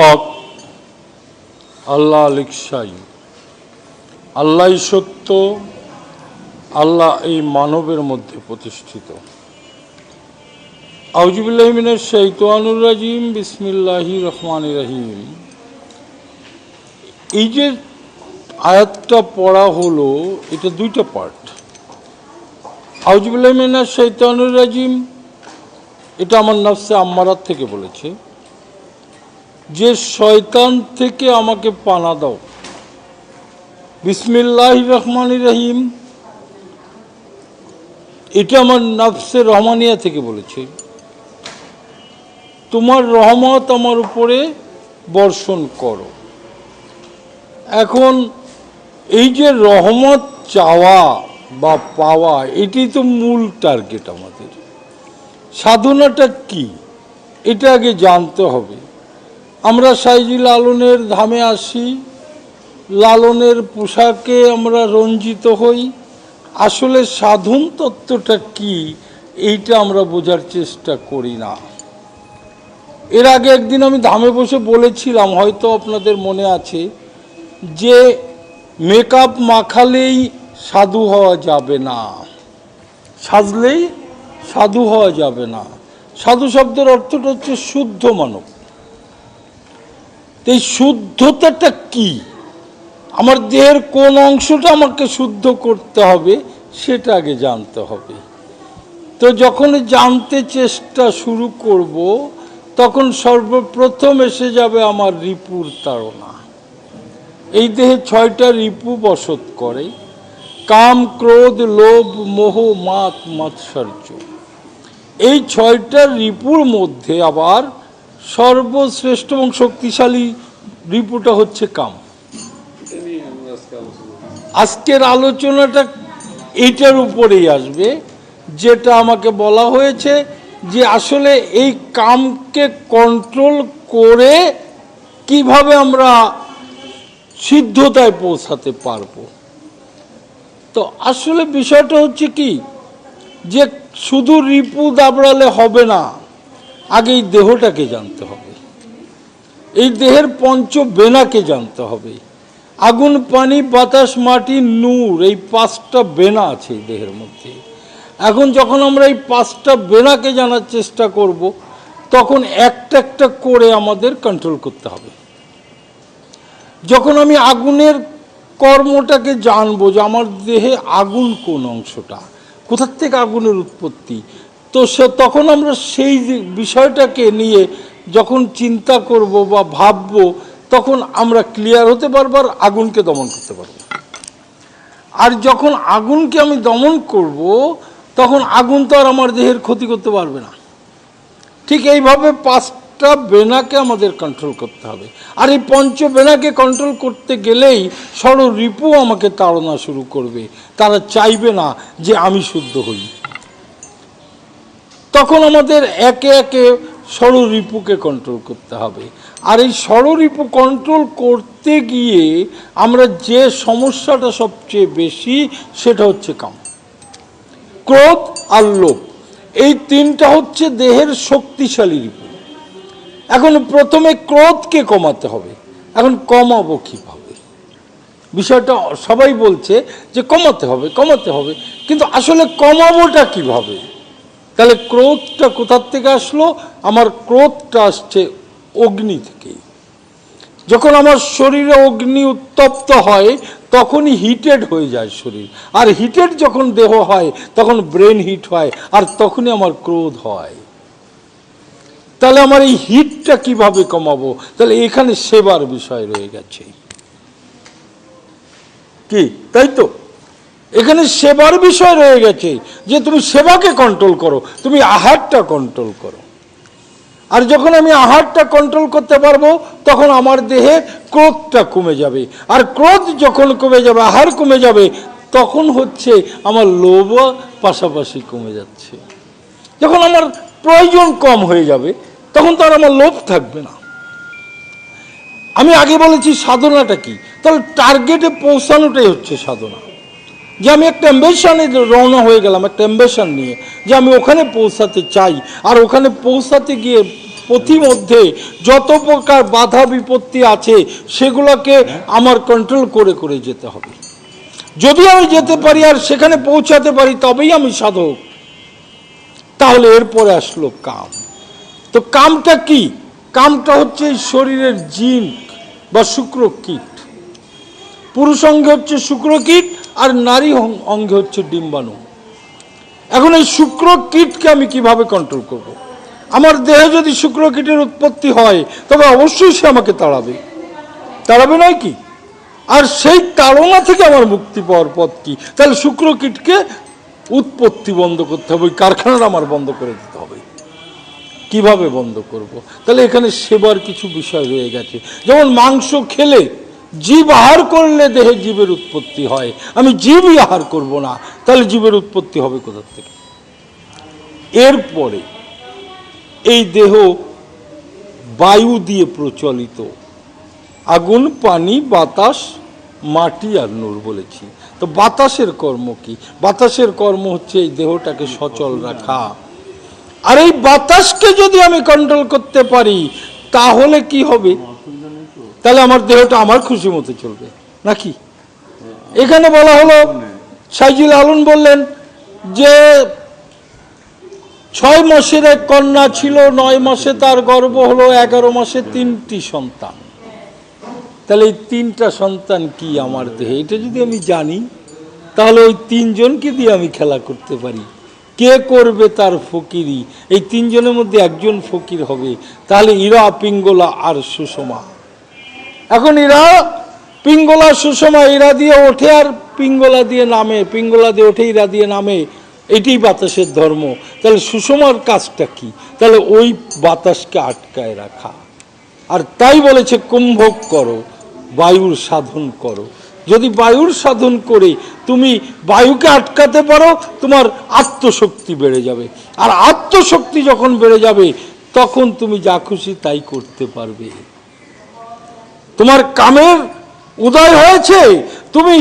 হক আল্লাহ লিখসাই, আল্লাহ সত্য, আল্লাহ এই মানবের মধ্যে প্রতিষ্ঠিত। আউযুবিল্লাহি মিনাশ শাইতানির রাজিম, বিসমিল্লাহির রহমানির রহিম। এই যে আয়াতটা পড়া হলো, এটা দুইটা পার্ট। আউযুবিল্লাহি মিনাশ শাইতানির রাজিম, এটা আমার নফসে আম্মারাত থেকে বলেছে যে শয়তান থেকে আমাকে পানা দাও। বিসমিল্লাহির রহমানির রহিম, এটা আমার নফসে রহমানিয়া থেকে বলেছে তোমার রহমত আমার উপরে বর্ষণ করো। এখন এই যে রহমত চাওয়া বা পাওয়া, এটাই তো মূল টার্গেট আমাদের। সাধনাটা কি, এটা আগে জানতে হবে। আমরা সাইজি লালনের ধামে আসি, লালনের পোশাকে আমরা রঞ্জিত হই, আসলে সাধন তত্ত্বটা কি এইটা আমরা বোঝার চেষ্টা করি না। এর আগে একদিন আমি ধামে বসে বলেছিলাম, হয়তো আপনাদের মনে আছে, যে মেকআপ মাখালেই সাধু হওয়া যাবে না, সাজলেই সাধু হওয়া যাবে না। সাধু শব্দের অর্থটা হচ্ছে শুদ্ধ মানব। এই শুদ্ধতাটা কি, আমার দেহের কোন অংশটা আমাকে শুদ্ধ করতে হবে সেটা আগে জানতে হবে। তো যখন জানতে চেষ্টা শুরু করব, তখন সর্বপ্রথম এসে যাবে আমার রিপুর তাড়না। এই দেহে 6টা রিপু বসত করে: কাম, ক্রোধ, লোভ, মোহ, মাত, মাৎসর্য। এই 6টা রিপুর মধ্যে আবার সর্বশ্রেষ্ঠ এবং শক্তিশালী রিপুটা হচ্ছে কাম। আজকের আলোচনাটা এইটার উপরেই আসবে, যেটা আমাকে বলা হয়েছে যে আসলে এই কামকে কন্ট্রোল করে কিভাবে আমরা সিদ্ধতায় পৌঁছাতে পারবো। তো আসলে বিষয়টা হচ্ছে কি, যে শুধু রিপু দাবড়ালে হবে না, আগে এই দেহটাকে জানতে হবে, এই দেহের পঞ্চবেনাকে জানতে হবে। আগুন, পানি, বাতাস, মাটি, নূর, এই 5টা বেনা আছে এই দেহের মধ্যে। এখন যখন আমরা এই 5টা বেনাকে জানার চেষ্টা করব, তখন একটা একটা করে আমাদের কন্ট্রোল করতে হবে। যখন আমি আগুনের কর্মটাকে জানবো, যে আমার দেহে আগুন কোন অংশটা, কোথার থেকে আগুনের উৎপত্তি, তো তখন আমরা সেই বিষয়টাকে নিয়ে যখন চিন্তা করব বা ভাববো, তখন আমরা ক্লিয়ার হতে পারবো আর আগুনকে দমন করতে পারবো। আর যখন আগুনকে আমি দমন করব, তখন আগুন তো আর আমার দেহের ক্ষতি করতে পারবে না। ঠিক এইভাবে 5টা বেনাকে আমাদের কন্ট্রোল করতে হবে। আর এই পঞ্চবেনাকে কন্ট্রোল করতে গেলেই ষড়রিপু আমাকে তাড়না শুরু করবে, তারা চাইবে না যে আমি শুদ্ধ হই। তখন আমাদের একে একে ষড়রিপুকে কন্ট্রোল করতে হবে। আর এই ষড়রিপু কন্ট্রোল করতে গিয়ে আমরা যে সমস্যাটা সবচেয়ে বেশি, সেটা হচ্ছে কাম, ক্রোধ আর লোভ। এই 3টা হচ্ছে দেহের শক্তিশালী রিপু। এখন প্রথমে ক্রোধকে কমাতে হবে। এখন কমাবো কিভাবে, বিষয়টা সবাই বলছে যে কমাতে হবে কমাতে হবে, কিন্তু আসলে কমাবোটা কিভাবে? তাহলে ক্রোধটা কোথার থেকে আসলো? আমার ক্রোধটা আসছে অগ্নি থেকে। যখন আমার শরীরে অগ্নি উত্তপ্ত হয়, তখনই হিটেড হয়ে যায় শরীর। আর হিটেড যখন দেহ হয়, তখন ব্রেন হিট হয়, আর তখনই আমার ক্রোধ হয়। তাহলে আমার এই হিটটা কিভাবে কমাবো? তাহলে এখানে সেবার বিষয় রয়ে গেছে, কি তাই তো? এখানে সেবার বিষয় রয়ে গেছে, যে তুমি সেবাকে কন্ট্রোল করো, তুমি আহারটা কন্ট্রোল করো। আর যখন আমি আহারটা কন্ট্রোল করতে পারবো, তখন আমার দেহে ক্রোধটা কমে যাবে। আর ক্রোধ যখন কমে যাবে, আহার কমে যাবে, তখন হচ্ছে আমার লোভ পাশাপাশি কমে যাচ্ছে। যখন আমার প্রয়োজন কম হয়ে যাবে, তখন তো আর আমার লোভ থাকবে না। আমি আগে বলেছি সাধনাটা কি, তাহলে টার্গেটে পৌঁছানোটাই হচ্ছে সাধনা। যে আমি একটা অ্যাম্বিশনে রওনা হয়ে গেলাম, একটা অ্যাম্বিশন নিয়ে, যে আমি ওখানে পৌঁছাতে চাই, আর ওখানে পৌঁছাতে গিয়ে পথিমধ্যে যত প্রকার বাধা বিপত্তি আছে সেগুলোকে আমার কন্ট্রোল করে করে যেতে হবে। যদি আমি যেতে পারি আর সেখানে পৌঁছাতে পারি তবেই আমি সাধক। তাহলে এরপরে আসলো কাম। তো কামটা কি? কামটা হচ্ছে এই শরীরের জিঙ্ক বা শুক্রকীট। পুরুষ অঙ্গে হচ্ছে শুক্রকীট আর নারী অঙ্গে হচ্ছে ডিম্বাণু। এখন এই শুক্রকীটকে আমি কিভাবে কন্ট্রোল করব? আমার দেহে যদি শুক্রকীটের উৎপত্তি হয় তবে অবশ্যই সে আমাকে তাড়াবে, তাড়াবে নয় কি? আর সেই তাড়না থেকে আমার মুক্তি পাওয়ার পথ কি? তাহলে শুক্রকীটকে উৎপত্তি বন্ধ করতে হবে, ওই কারখানাটা আমার বন্ধ করে দিতে হবে। কিভাবে বন্ধ করব? তাহলে এখানে সেবার কিছু বিষয় রয়ে গেছে। যেমন মাংস খেলে, জীব আহার করলে দেহে জীবের উৎপত্তি হয়। আমি জীবই আহার করব না, তাহলে জীবের উৎপত্তি হবে কোথা থেকে? এরপরে এই দেহ বায়ু দিয়ে প্রচলিত, আগুন, পানি, বাতাস, মাটি আর নূর বলেছি। তো বাতাসের কর্ম কি? বাতাসের কর্ম হচ্ছে এই দেহটাকে সচল রাখা। আর এই বাতাসকে যদি আমি কন্ট্রোল করতে পারি তাহলে কি হবে? তাহলে আমার দেহটা আমার খুশি মতো চলবে নাকি? এখানে বলা হলো, সাইজুল আলম বললেন যে 6 মাসের এক কন্যা ছিল, 9 মাসে তার গর্ভ হলো, 11 মাসে 3টি সন্তান। তাহলে এই 3টা সন্তান কি আমার দেহে? এটা যদি আমি জানি তাহলে ওই 3 জনকে দিয়ে আমি খেলা করতে পারি। কে করবে তার ফকিরি? এই 3 জনের মধ্যে একজন ফকির হবে। তাহলে ইরা, পিঙ্গলা আর সুষমা। এখন ইরা, পিঙ্গলা, সুষমা, ইরা দিয়ে ওঠে আর পিঙ্গলা দিয়ে নামে, পিঙ্গলা দিয়ে ওঠে ইরা দিয়ে নামে। এটাই বাতাসের ধর্ম। তাহলে সুষমার কাজটা কি? তাহলে ওই বাতাসকে আটকায় রাখা। আর তাই বলেছে কুম্ভক করো, বায়ুর সাধন করো। যদি বায়ুর সাধন করে তুমি বায়ুকে আটকাতে পারো, তোমার আত্মশক্তি বেড়ে যাবে। আর আত্মশক্তি যখন বেড়ে যাবে তখন তুমি যা খুশি তাই করতে পারবে। তোমার কামের উদয় হয়েছে, তুমি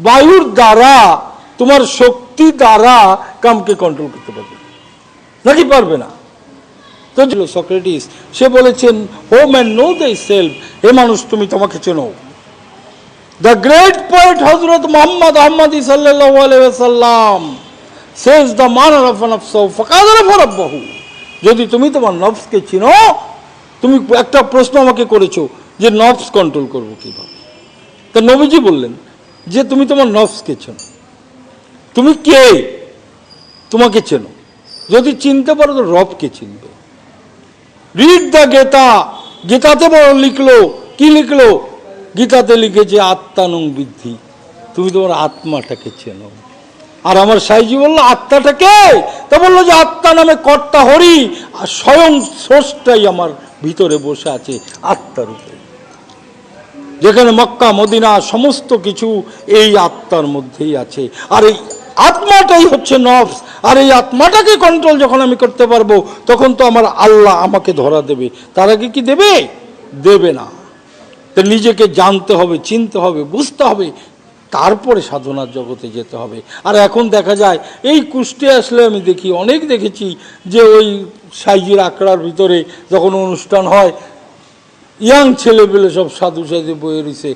বায়ুর দ্বারা, তোমার শক্তি দ্বারা কামকে কন্ট্রোল করতে পারবে নাকি পারবে না? তো সক্রেটিস সে বলেছেন, হো ম্যান নো দ্যাই সেলফ, হে মানুষ তুমি তোমাকে চেনো। The great poet Hazrat Muhammad Ahmadi sallallahu alaihi wasallam says the manner of nafsu faqad arafa rabbahu. যদি তুমি তোমার নফসকে চিনো, তুমি একটা প্রশ্ন আমাকে করেছো যে নফস কন্ট্রোল করব কিভাবে? তা নবীজি বললেন যে তুমি তোমার নফসকে চেনো। তুমি কে? তোমাকে চেনো। যদি চিনতে পারো তো রবকে চিনবে। Read the Gita. গীতাতে বড় লিখলো, কি লিখলো? গীতাতে লিখেছে আত্মানুং বিদ্ধি। তুমি তোমার আত্মাটাকে চেনো। আর আমার সাইজি বললো আত্মাটাকে, তা বললো যে আত্মা নামে কর্তা হরি, আর স্বয়ং স্রষ্টাই আমার ভিতরে বসে আছে আত্মার উপরে। যেখানে মক্কা মদিনা সমস্ত কিছু এই আত্মার মধ্যেই আছে। আর এই আত্মাটাই হচ্ছে নফস। আর এই আত্মাটাকে কন্ট্রোল যখন আমি করতে পারবো তখন তো আমার আল্লাহ আমাকে ধরা দেবে। তার আগে কি দেবে? দেবে না। তো নিজেকে জানতে হবে, চিনতে হবে, বুঝতে হবে, তারপরে সাধনার জগতে যেতে হবে। আর এখন দেখা যায় এই কুষ্টে আসলে আমি দেখি, অনেক দেখেছি যে ওই সাইজির আখড়ার ভিতরে যখন অনুষ্ঠান হয়, ইয়াং ছেলে পেলে সব সাধু সাধু বয়ে রয়েছে,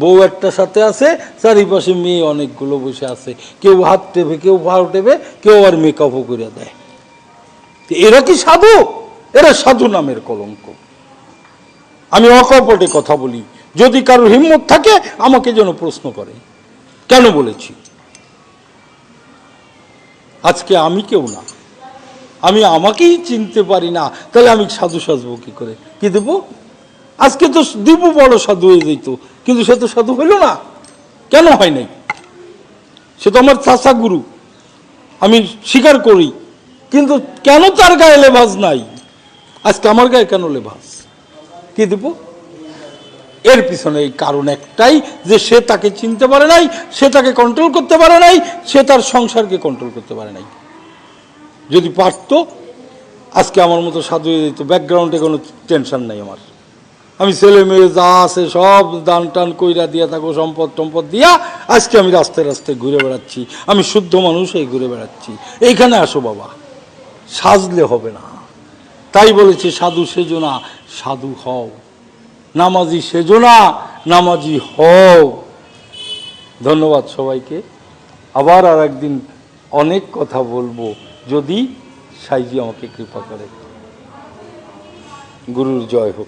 বউ একটা সাথে আছে, চারিপাশে মেয়ে অনেকগুলো বসে আছে। কেউ হাত টেপে, কেউ ভাও টেপে, কেউ আর মেকআপও করে দেয়। এরা কি সাধু? এরা সাধু নামের কলঙ্ক। আমি অকপটে কথা বলি, যদি কারোর হিম্মত থাকে আমাকে যেন প্রশ্ন করে কেন বলেছি। আজকে আমি কেউ না, আমি আমাকেই চিনতে পারি না, তাহলে আমি সাধু সাজবো কি করে? কি দেবো? আজকে তো দিব বড় সাধু হয়ে যেত, কিন্তু সে তো সাধু হইল না। কেন হয় নাই? সে তো আমার চাচা গুরু, আমি স্বীকার করি, কিন্তু কেন তার গায়ে লেবাস নাই? আজকে আমার গায়ে কেন লেবাস? কি দেব? এর পিছনে এই কারণ একটাই, যে সে তাকে চিনতে পারে নাই, সে তাকে কন্ট্রোল করতে পারে নাই, সে তার সংসারকে কন্ট্রোল করতে পারে নাই। যদি পারতো আজকে আমার মতো সাধু হয়ে যেত, ব্যাকগ্রাউন্ডে কোনো টেনশন নাই আমার। আমি ছেলে মেয়ে যা আছে সব দান টান কইরা দিয়া থাকো, সম্পদ টম্পদ দিয়া আজকে আমি রাস্তায় রাস্তায় ঘুরে বেড়াচ্ছি। আমি শুদ্ধ মানুষ হয়ে ঘুরে বেড়াচ্ছি। এইখানে আসো বাবা, সাজলে হবে না। তাই বলেছে সাধু সেজো না, সাধু হও, নামাজি সেজো না, নামাজি হও। ধন্যবাদ সবাইকে। আবার আর একদিন অনেক কথা বলবো, যদি সাইজি আমাকে কৃপা করে। গুরুর জয় হোক।